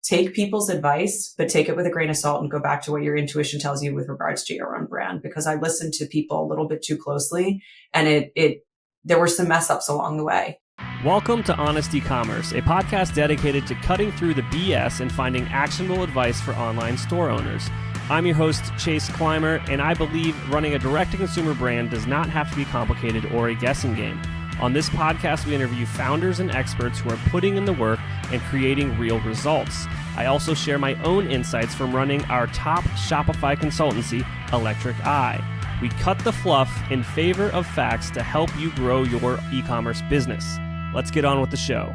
take people's advice, but take it with a grain of salt and go back to what your intuition tells you with regards to your own brand. Because I listened to people a little bit too closely, and there were some mess ups along the way. Welcome to Honest E-Commerce, a podcast dedicated to cutting through the BS and finding actionable advice for online store owners. I'm your host, Chase Clymer, and I believe running a direct-to-consumer brand does not have to be complicated or a guessing game. On this podcast, we interview founders and experts who are putting in the work and creating real results. I also share my own insights from running our top Shopify consultancy, Electric Eye. We cut the fluff in favor of facts to help you grow your e-commerce business. Let's get on with the show.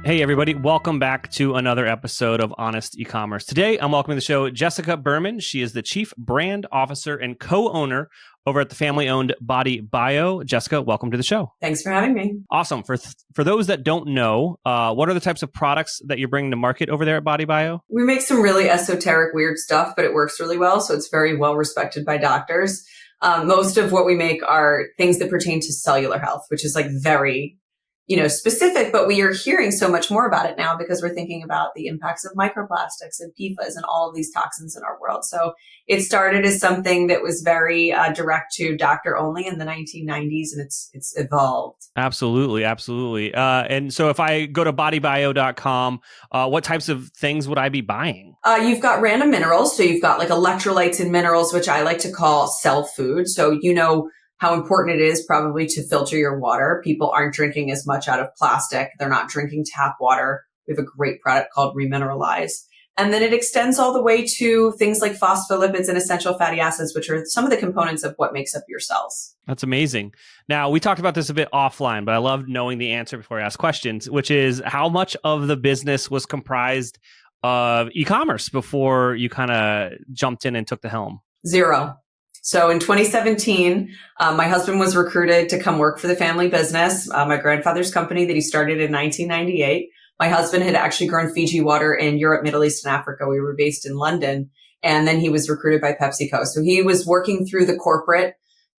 Hey, everybody. Welcome back to another episode of Honest E-Commerce. Today, I'm welcoming to the show Jess Berman. She is the Chief Brand Officer and co-owner over at the family-owned BodyBio. Jessica, welcome to the show. Thanks for having me. Awesome. For those that don't know, what are the types of products that you're bringing to market over there at BodyBio? We make some really esoteric, weird stuff, but it works really well. So it's very well respected by doctors. Most of what we make are things that pertain to cellular health, which is like very specific, but we are hearing so much more about it now because we're thinking about the impacts of microplastics and PFAS and all of these toxins in our world. So it started as something that was very direct to doctor only in the 1990s, and it's evolved. Absolutely. And so if I go to bodybio.com, what types of things would I be buying? You've got random minerals. So you've got like electrolytes and minerals, which I like to call cell food. So how important it is probably to filter your water. People aren't drinking as much out of plastic. They're not drinking tap water. We have a great product called Remineralize. And then it extends all the way to things like phospholipids and essential fatty acids, which are some of the components of what makes up your cells. That's amazing. Now, we talked about this a bit offline, but I love knowing the answer before I ask questions, which is how much of the business was comprised of e-commerce before you kind of jumped in and took the helm? 0. So in 2017, my husband was recruited to come work for the family business, my grandfather's company that he started in 1998. My husband had actually grown Fiji water in Europe, Middle East, and Africa. We were based in London. And then he was recruited by PepsiCo. So he was working through the corporate.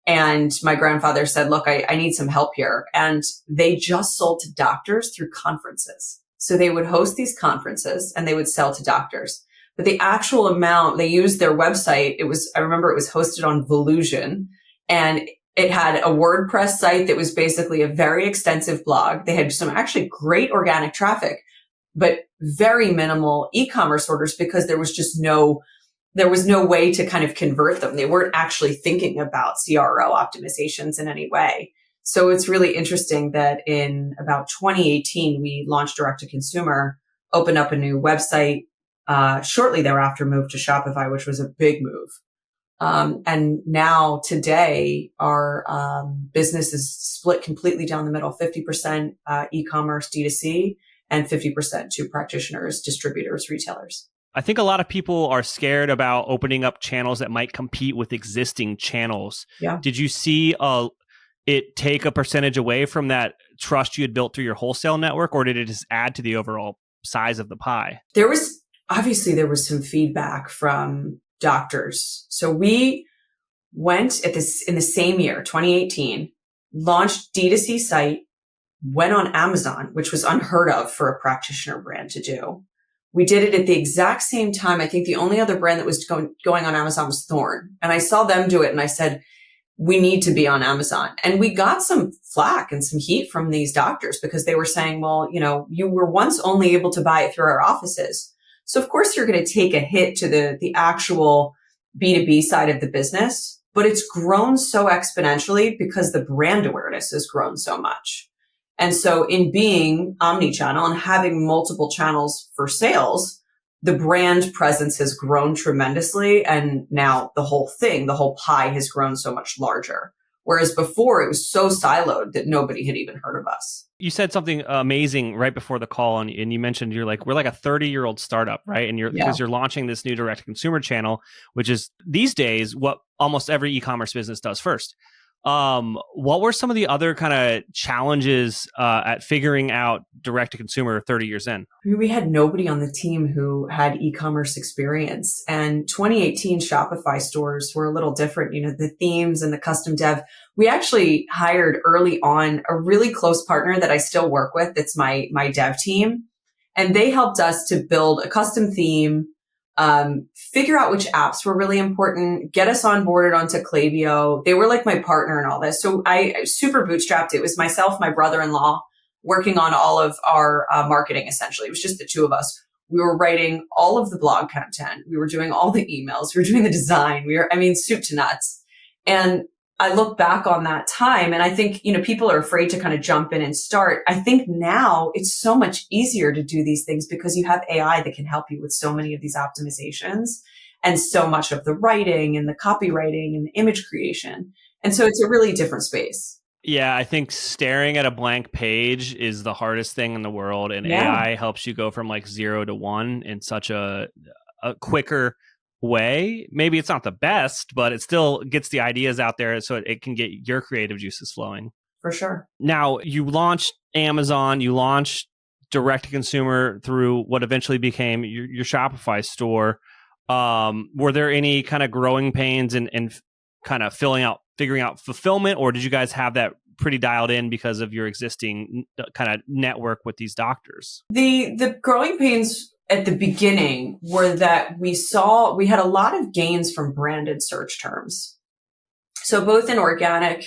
And my grandfather said, look, I need some help here. And they just sold to doctors through conferences. So they would host these conferences and they would sell to doctors. But the actual amount, they used their website. I remember it was hosted on Volusion, and it had a WordPress site that was basically a very extensive blog. They had some actually great organic traffic, but very minimal e-commerce orders because there was no way to kind of convert them. They weren't actually thinking about CRO optimizations in any way. So it's really interesting that in about 2018, we launched direct to consumer, opened up a new website. Shortly thereafter, moved to Shopify, which was a big move. And now today, our business is split completely down the middle, 50% e-commerce D2C and 50% to practitioners, distributors, retailers. I think a lot of people are scared about opening up channels that might compete with existing channels. Yeah. Did you see it take a percentage away from that trust you had built through your wholesale network, or did it just add to the overall size of the pie? Obviously, there was some feedback from doctors. So we went in the same year, 2018, launched D2C site, went on Amazon, which was unheard of for a practitioner brand to do. We did it at the exact same time. I think the only other brand that was going on Amazon was Thorne. And I saw them do it and I said, we need to be on Amazon. And we got some flack and some heat from these doctors because they were saying, well, you were once only able to buy it through our offices. So of course you're going to take a hit to the actual B2B side of the business, but it's grown so exponentially because the brand awareness has grown so much. And so in being omnichannel and having multiple channels for sales, the brand presence has grown tremendously. And now the whole pie has grown so much larger. Whereas before it was so siloed that nobody had even heard of us. You said something amazing right before the call, and you mentioned we're like a 30-year-old startup, right? And because you're launching this new direct-to-consumer channel, which is these days what almost every e-commerce business does first. What were some of the other kind of challenges at figuring out direct to consumer 30 years in? We had nobody on the team who had e-commerce experience, and 2018 Shopify stores were a little different. You know, the themes and the custom dev. We actually hired early on a really close partner that I still work with. That's my dev team. And they helped us to build a custom theme, figure out which apps were really important, get us onboarded onto Klaviyo. They were like my partner in all this. So I super bootstrapped. It was myself, my brother-in-law working on all of our marketing, essentially. It was just the two of us. We were writing all of the blog content. We were doing all the emails. We were doing the design. Soup to nuts. And I look back on that time and I think, people are afraid to kind of jump in and start. I think now it's so much easier to do these things because you have AI that can help you with so many of these optimizations and so much of the writing and the copywriting and the image creation. And so it's a really different space. Yeah, I think staring at a blank page is the hardest thing in the world. And AI helps you go from like 0 to 1 in such a quicker way. Maybe it's not the best, but it still gets the ideas out there so it can get your creative juices flowing. For sure. Now, you launched Amazon, you launched direct to consumer through what eventually became your Shopify store. Were there any kind of growing pains in kind of figuring out fulfillment, or did you guys have that pretty dialed in because of your existing kind of network with these doctors? The growing pains at the beginning were that we had a lot of gains from branded search terms. So both in organic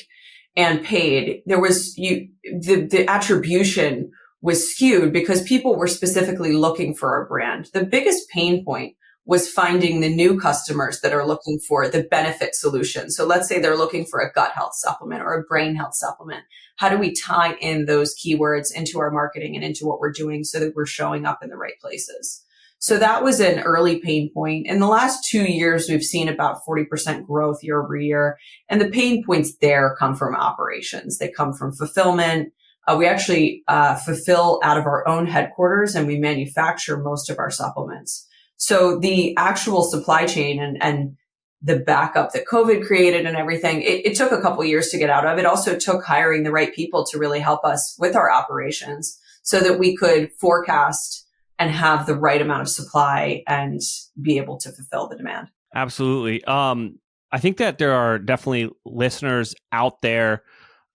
and paid, there was the attribution was skewed because people were specifically looking for our brand. The biggest pain point was finding the new customers that are looking for the benefit solution. So let's say they're looking for a gut health supplement or a brain health supplement. How do we tie in those keywords into our marketing and into what we're doing so that we're showing up in the right places? So that was an early pain point. In the last 2 years, we've seen about 40% growth year over year. And the pain points there come from operations. They come from fulfillment. We actually fulfill out of our own headquarters and we manufacture most of our supplements. So the actual supply chain and the backup that COVID created and everything, it took a couple years to get out of. It also took hiring the right people to really help us with our operations so that we could forecast and have the right amount of supply and be able to fulfill the demand. Absolutely. I think that there are definitely listeners out there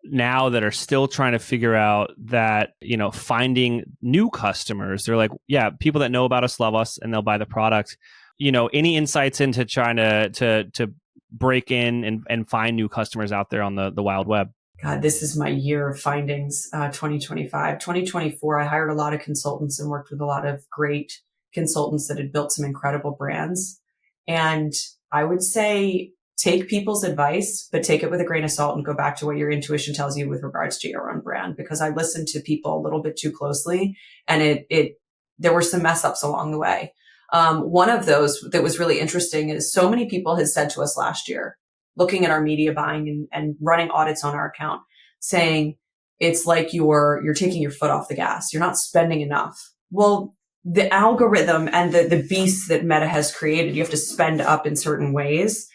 now that are still trying to figure out that, finding new customers. They're like, yeah, people that know about us love us and they'll buy the product. Any insights into trying to break in and find new customers out there on the wild web? God, this is my year of findings, 2025. 2024, I hired a lot of consultants and worked with a lot of great consultants that had built some incredible brands. And I would say take people's advice, but take it with a grain of salt and go back to what your intuition tells you with regards to your own brand. Because I listened to people a little bit too closely and there were some mess ups along the way. One of those that was really interesting is so many people had said to us last year, looking at our media buying and running audits on our account, saying it's like you're taking your foot off the gas. You're not spending enough. Well, the algorithm and the beast that Meta has created, you have to spend up in certain ways.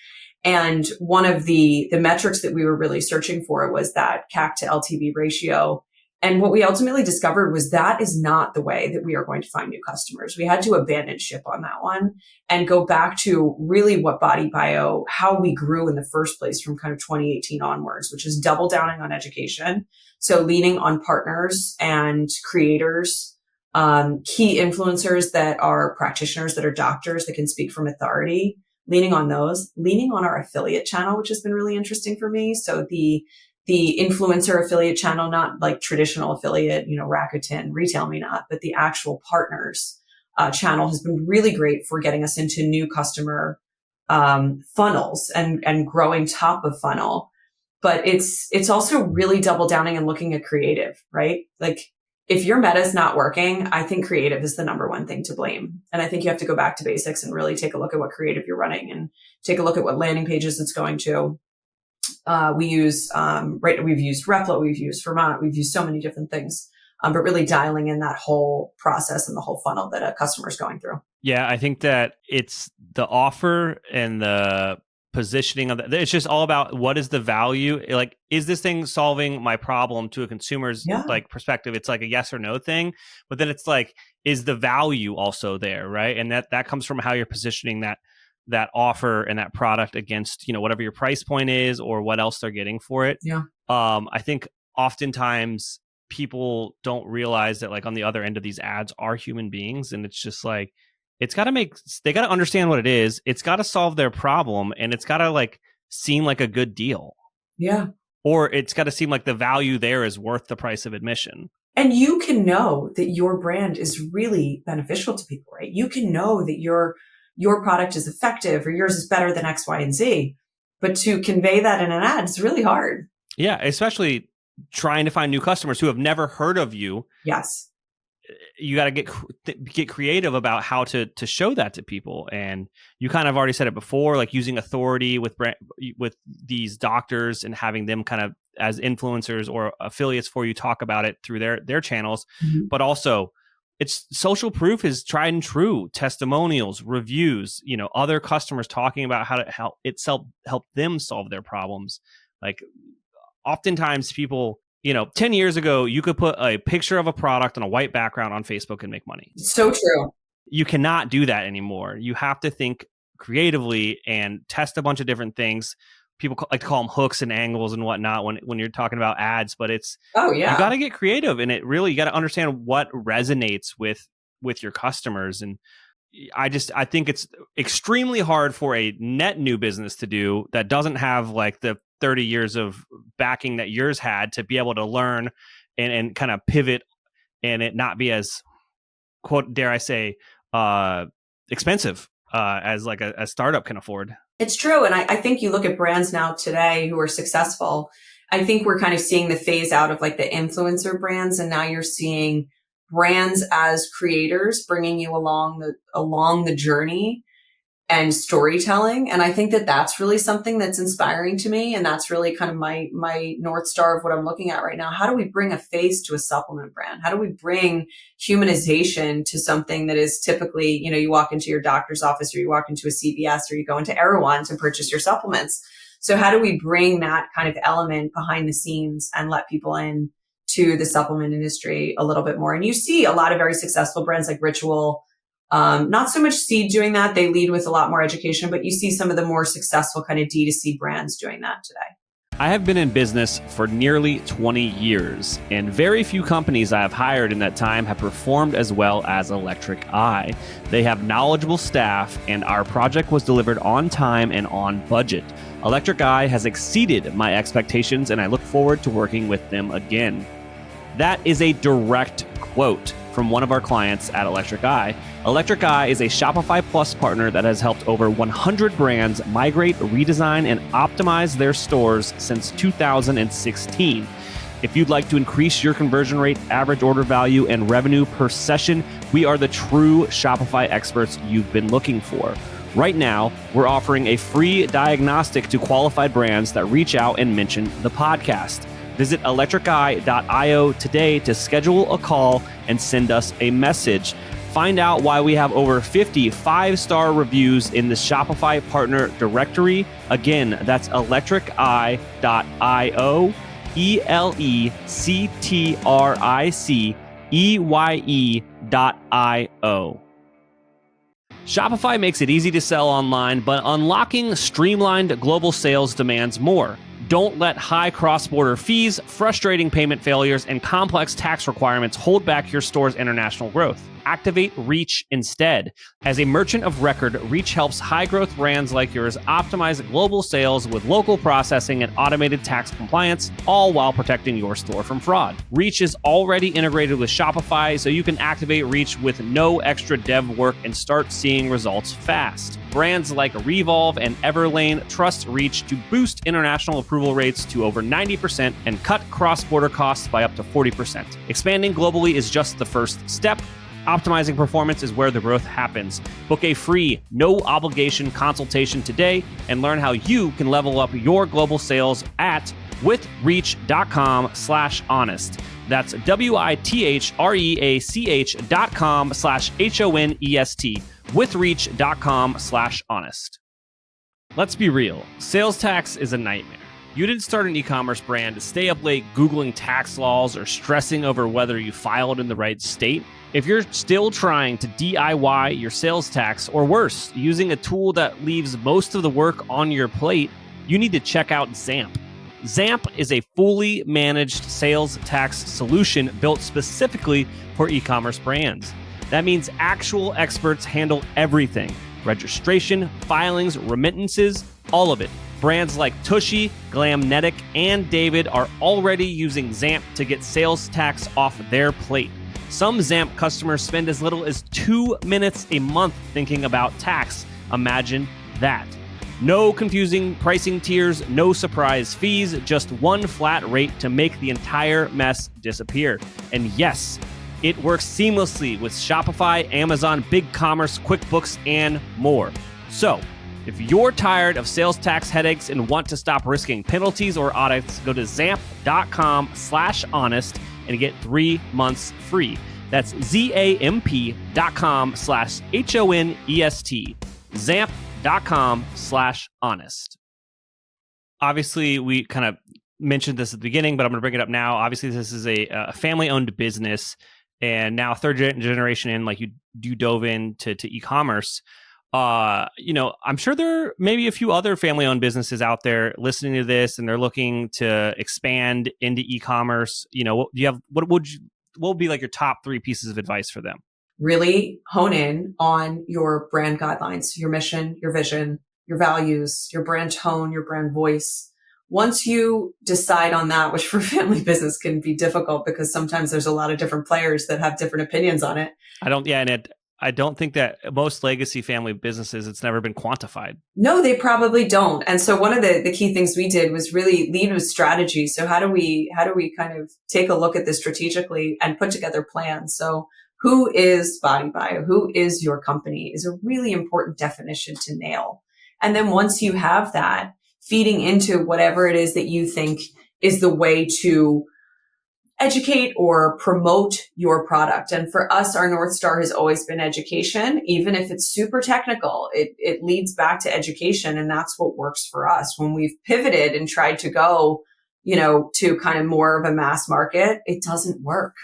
And one of the metrics that we were really searching for was that CAC to LTV ratio. And what we ultimately discovered was that is not the way that we are going to find new customers. We had to abandon ship on that one and go back to really what BodyBio, how we grew in the first place from kind of 2018 onwards, which is double downing on education. So leaning on partners and creators, key influencers that are practitioners, that are doctors that can speak from authority, leaning on those, leaning on our affiliate channel, which has been really interesting for me. So the influencer affiliate channel, not like traditional affiliate, Rakuten, Retail Me Not, but the actual partners channel has been really great for getting us into new customer funnels and growing top of funnel. But it's also really double downing and looking at creative, right? Like if your meta is not working, I think creative is the number one thing to blame. And I think you have to go back to basics and really take a look at what creative you're running and take a look at what landing pages it's going to. We've used Replit, we've used Vermont, we've used so many different things, but really dialing in that whole process and the whole funnel that a customer is going through. Yeah, I think that it's the offer and the positioning of that. It's just all about what is the value. Like, is this thing solving my problem to a consumer's like perspective? It's like a yes or no thing, but then it's like, is the value also there, right? And that comes from how you're positioning that offer and that product against, whatever your price point is or what else they're getting for it. Yeah. I think oftentimes people don't realize that like on the other end of these ads are human beings. And it's just like, they got to understand what it is. It's got to solve their problem, and it's got to like seem like a good deal. Yeah. Or it's got to seem like the value there is worth the price of admission. And you can know that your brand is really beneficial to people, right? You can know that your product is effective or yours is better than X, Y, and Z. But to convey that in an ad is really hard. Yeah, especially trying to find new customers who have never heard of you. Yes. You got to get creative about how to show that to people. And you kind of already said it before, like using authority with these doctors and having them kind of as influencers or affiliates for you talk about it through their channels. Mm-hmm. But also, it's social proof is tried and true. Testimonials, reviews, other customers talking about how to help them solve their problems. Like oftentimes people, 10 years ago, you could put a picture of a product on a white background on Facebook and make money. So true. You cannot do that anymore. You have to think creatively and test a bunch of different things. People like to call them hooks and angles and whatnot when you're talking about ads, but it's, you got to get creative, and you got to understand what resonates with your customers. And I think it's extremely hard for a net new business to do that doesn't have like the 30 years of backing that yours had to be able to learn and kind of pivot and it not be as, quote, dare I say, expensive as like a startup can afford. It's true. And I think you look at brands now today who are successful. I think we're kind of seeing the phase out of like the influencer brands. And now you're seeing brands as creators bringing you along the journey and storytelling. And I think that that's really something that's inspiring to me. And that's really kind of my North Star of what I'm looking at right now. How do we bring a face to a supplement brand? How do we bring humanization to something that is typically, you walk into your doctor's office or you walk into a CVS or you go into Erewhon to purchase your supplements. So how do we bring that kind of element behind the scenes and let people in to the supplement industry a little bit more? And you see a lot of very successful brands like Ritual. Not so much Seed doing that. They lead with a lot more education, but you see some of the more successful kind of D2C brands doing that today. I have been in business for nearly 20 years, and very few companies I have hired in that time have performed as well as Electric Eye. They have knowledgeable staff, and our project was delivered on time and on budget. Electric Eye has exceeded my expectations, and I look forward to working with them again. That is a direct quote from one of our clients at Electric Eye. Electric Eye is a Shopify Plus partner that has helped over 100 brands migrate, redesign, and optimize their stores since 2016. If you'd like to increase your conversion rate, average order value, and revenue per session, we are the true Shopify experts you've been looking for. Right now, we're offering a free diagnostic to qualified brands that reach out and mention the podcast. Visit electriceye.io today to schedule a call and send us a message. Find out why we have over 50 5-star reviews in the Shopify partner directory. Again, that's electriceye.io, electriceye.io. Shopify makes it easy to sell online, but unlocking streamlined global sales demands more. Don't let high cross-border fees, frustrating payment failures, and complex tax requirements hold back your store's international growth. Activate Reach instead. As a merchant of record, Reach helps high-growth brands like yours optimize global sales with local processing and automated tax compliance, all while protecting your store from fraud. Reach is already integrated with Shopify, so you can activate Reach with no extra dev work and start seeing results fast. Brands like Revolve and Everlane trust Reach to boost international approval rates to over 90% and cut cross-border costs by up to 40%. Expanding globally is just the first step. Optimizing performance is where the growth happens. Book a free, no-obligation consultation today and learn how you can level up your global sales at withreach.com/honest. That's withreach.com/honest. withreach.com/honest. Let's be real. Sales tax is a nightmare. You didn't start an e-commerce brand to stay up late Googling tax laws or stressing over whether you filed in the right state. If you're still trying to DIY your sales tax, or worse, using a tool that leaves most of the work on your plate, you need to check out Zamp. Zamp is a fully managed sales tax solution built specifically for e-commerce brands. That means actual experts handle everything: registration, filings, remittances, all of it. Brands like Tushy, Glamnetic, and David are already using Zamp to get sales tax off their plate. Some Zamp customers spend as little as 2 minutes a month thinking about tax. Imagine that. No confusing pricing tiers, no surprise fees, just one flat rate to make the entire mess disappear. And yes, it works seamlessly with Shopify, Amazon, BigCommerce, QuickBooks, and more. So, if you're tired of sales tax headaches and want to stop risking penalties or audits, go to zamp.com/honest and get 3 months free. That's zamp.com/honest. Zamp.com/honest. Obviously, we kind of mentioned this at the beginning, but I'm going to bring it up now. Obviously, this is a family-owned business, and now third generation in, like you dove into e-commerce. I'm sure there may be a few other family-owned businesses out there listening to this, and they're looking to expand into e-commerce. What would be like your top 3 pieces of advice for them? Really hone in on your brand guidelines, your mission, your vision, your values, your brand tone, your brand voice. Once you decide on that, which for family business can be difficult because sometimes there's a lot of different players that have different opinions on it. I don't think that most legacy family businesses, it's never been quantified. No, they probably don't. And so one of the key things we did was really lead with strategy. So how do we kind of take a look at this strategically and put together plans? So who is BodyBio? Who is your company is a really important definition to nail. And then once you have that, feeding into whatever it is that you think is the way to educate or promote your product. And for us, our North Star has always been education. Even if it's super technical, it leads back to education. And that's what works for us. When we've pivoted and tried to go, to kind of more of a mass market, it doesn't work.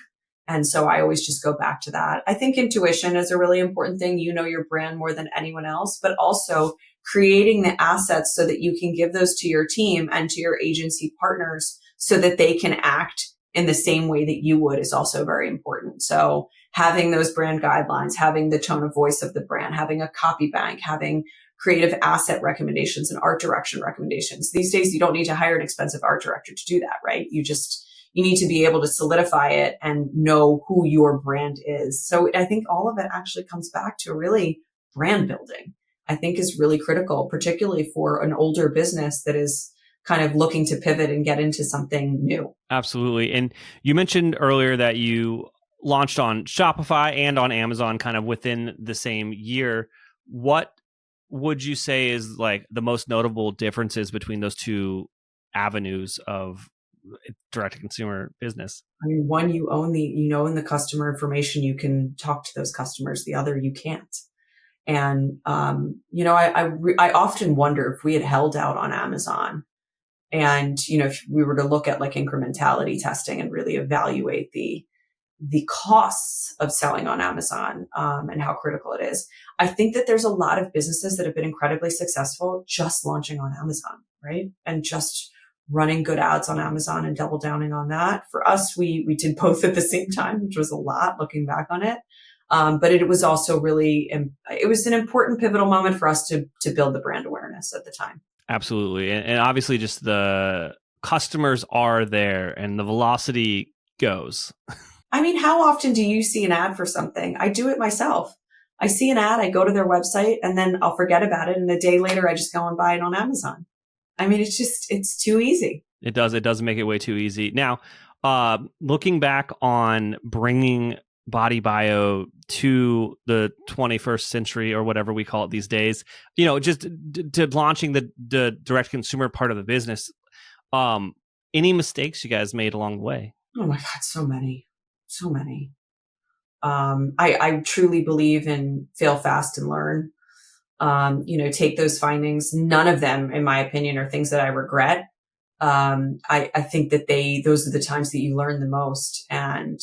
And so I always just go back to that. I think intuition is a really important thing. You know your brand more than anyone else, but also creating the assets so that you can give those to your team and to your agency partners so that they can act in the same way that you would is also very important. So having those brand guidelines, having the tone of voice of the brand, having a copy bank, having creative asset recommendations and art direction recommendations. These days, you don't need to hire an expensive art director to do that, right? You need to be able to solidify it and know who your brand is. So I think all of it actually comes back to really brand building, I think is really critical, particularly for an older business that is kind of looking to pivot and get into something new. Absolutely. And you mentioned earlier that you launched on Shopify and on Amazon kind of within the same year. What would you say is like the most notable differences between those two avenues of direct-to-consumer business? I mean, one, you own the customer information. You can talk to those customers. The other, you can't. And, I often wonder if we had held out on Amazon and, if we were to look at like incrementality testing and really evaluate the costs of selling on Amazon, and how critical it is. I think that there's a lot of businesses that have been incredibly successful just launching on Amazon, right? And just running good ads on Amazon and double downing on that. For us, we did both at the same time, which was a lot looking back on it. But it was also really, it was an important pivotal moment for us to build the brand awareness at the time. Absolutely. And obviously just the customers are there and the velocity goes. I mean, how often do you see an ad for something? I do it myself. I see an ad, I go to their website and then I'll forget about it. And a day later, I just go and buy it on Amazon. I mean, it's too easy. It does make it way too easy. Now, looking back on bringing BodyBio to the 21st century or whatever we call it these days, just to launching the direct consumer part of the business, any mistakes you guys made along the way? Oh my God, so many. I truly believe in fail fast and learn. Take those findings. None of them, in my opinion, are things that I regret. I think that those are the times that you learn the most, and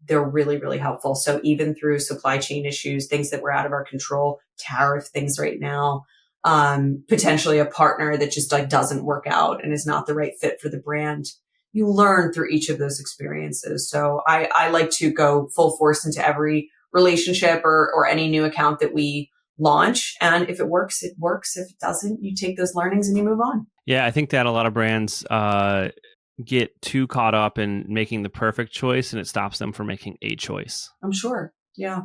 they're really, really helpful. So even through supply chain issues, things that were out of our control, tariff things right now, potentially a partner that just like doesn't work out and is not the right fit for the brand. You learn through each of those experiences. So I like to go full force into every relationship or any new account that we launch. And if it works, it works. If it doesn't, you take those learnings and you move on. Yeah, I think that a lot of brands get too caught up in making the perfect choice, and it stops them from making a choice. I'm sure. Yeah.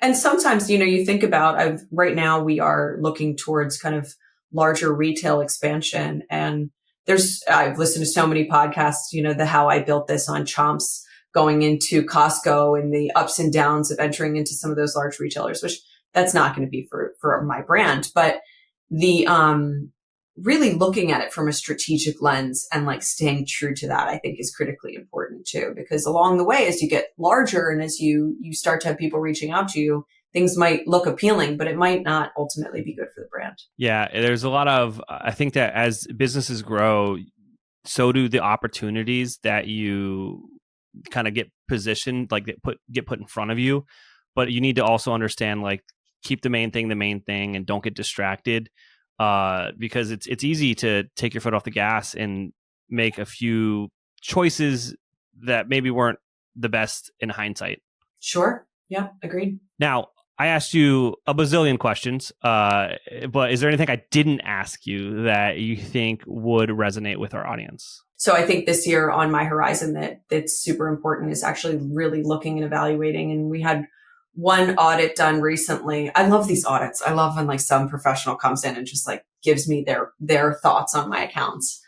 And sometimes, you think about, right now we are looking towards kind of larger retail expansion. And I've listened to so many podcasts, the How I Built This on Chomps going into Costco and the ups and downs of entering into some of those large retailers, which that's not going to be for my brand. But the, really looking at it from a strategic lens and like staying true to that, I think is critically important too, because along the way, as you get larger and as you start to have people reaching out to you, things might look appealing, but it might not ultimately be good for the brand. Yeah, there's a lot of, I think that as businesses grow, so do the opportunities that you kind of get positioned, like get put in front of you. But you need to also understand, like, keep the main thing, and don't get distracted. Because it's easy to take your foot off the gas and make a few choices that maybe weren't the best in hindsight. Sure. Yeah, agreed. Now, I asked you a bazillion questions, but is there anything I didn't ask you that you think would resonate with our audience? So I think this year on my horizon that's super important is actually really looking and evaluating. And we had one audit done recently. I love these audits. I love when like some professional comes in and just like gives me their thoughts on my accounts.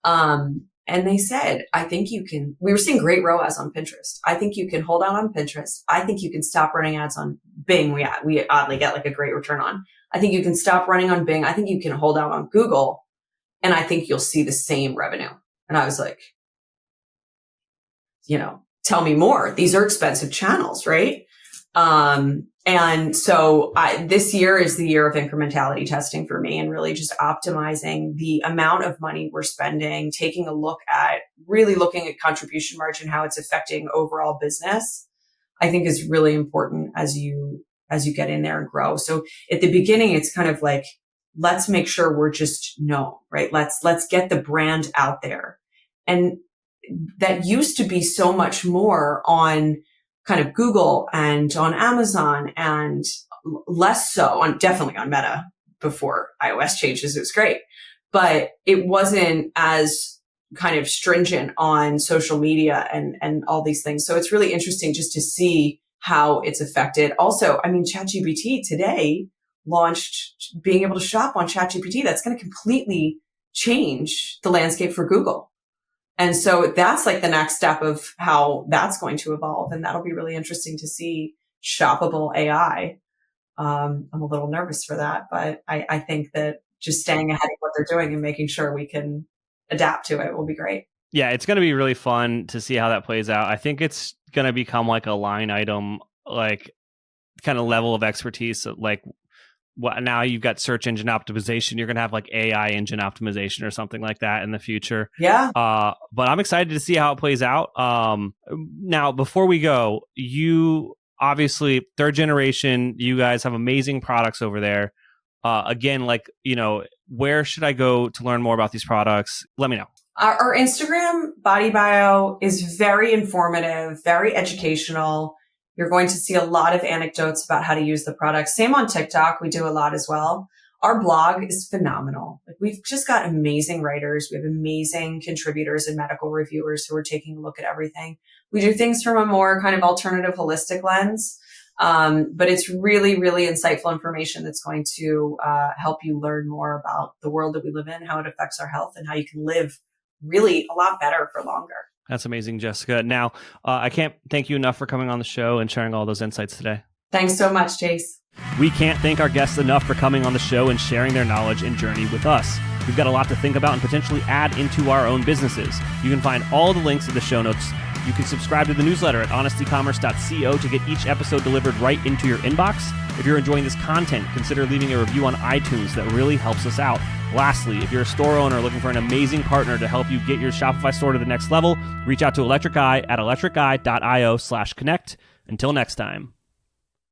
And they said, we were seeing great ROAS on Pinterest. I think you can hold out on Pinterest. I think you can stop running ads on Bing. We oddly get like a great return on. I think you can stop running on Bing. I think you can hold out on Google, and I think you'll see the same revenue. And I was like, tell me more. These are expensive channels, right? And so this year is the year of incrementality testing for me, and really just optimizing the amount of money we're spending, taking a look at really looking at contribution margin, how it's affecting overall business, I think is really important as you get in there and grow. So at the beginning, it's kind of like, let's make sure we're just known, right? Let's get the brand out there. And that used to be so much more on kind of Google and on Amazon, and less so definitely on Meta before iOS changes. It was great, but it wasn't as kind of stringent on social media and all these things. So it's really interesting just to see how it's affected. Also, I mean, ChatGPT today launched being able to shop on ChatGPT. That's going to completely change the landscape for Google. And so that's like the next step of how that's going to evolve. And that'll be really interesting to see shoppable AI. I'm a little nervous for that, but I think that just staying ahead of what they're doing and making sure we can adapt to it will be great. Yeah, it's going to be really fun to see how that plays out. I think it's going to become like a line item, like kind of level of expertise, like now you've got search engine optimization. You're going to have like AI engine optimization or something like that in the future. Yeah. But I'm excited to see how it plays out. Now, before we go, you obviously third generation, you guys have amazing products over there. Again, like, where should I go to learn more about these products? Let me know. Our Instagram, BodyBio, is very informative, very educational. You're going to see a lot of anecdotes about how to use the product. Same on TikTok. We do a lot as well. Our blog is phenomenal. Like, we've just got amazing writers. We have amazing contributors and medical reviewers who are taking a look at everything. We do things from a more kind of alternative, holistic lens. But it's really, really insightful information that's going to help you learn more about the world that we live in, how it affects our health, and how you can live really a lot better for longer. That's amazing, Jessica. Now, I can't thank you enough for coming on the show and sharing all those insights today. Thanks so much, Chase. We can't thank our guests enough for coming on the show and sharing their knowledge and journey with us. We've got a lot to think about and potentially add into our own businesses. You can find all the links in the show notes. You can subscribe to the newsletter at honestecommerce.co to get each episode delivered right into your inbox. If you're enjoying this content, consider leaving a review on iTunes. That really helps us out. Lastly, if you're a store owner looking for an amazing partner to help you get your Shopify store to the next level, reach out to Electric Eye at electriceye.io/connect. Until next time.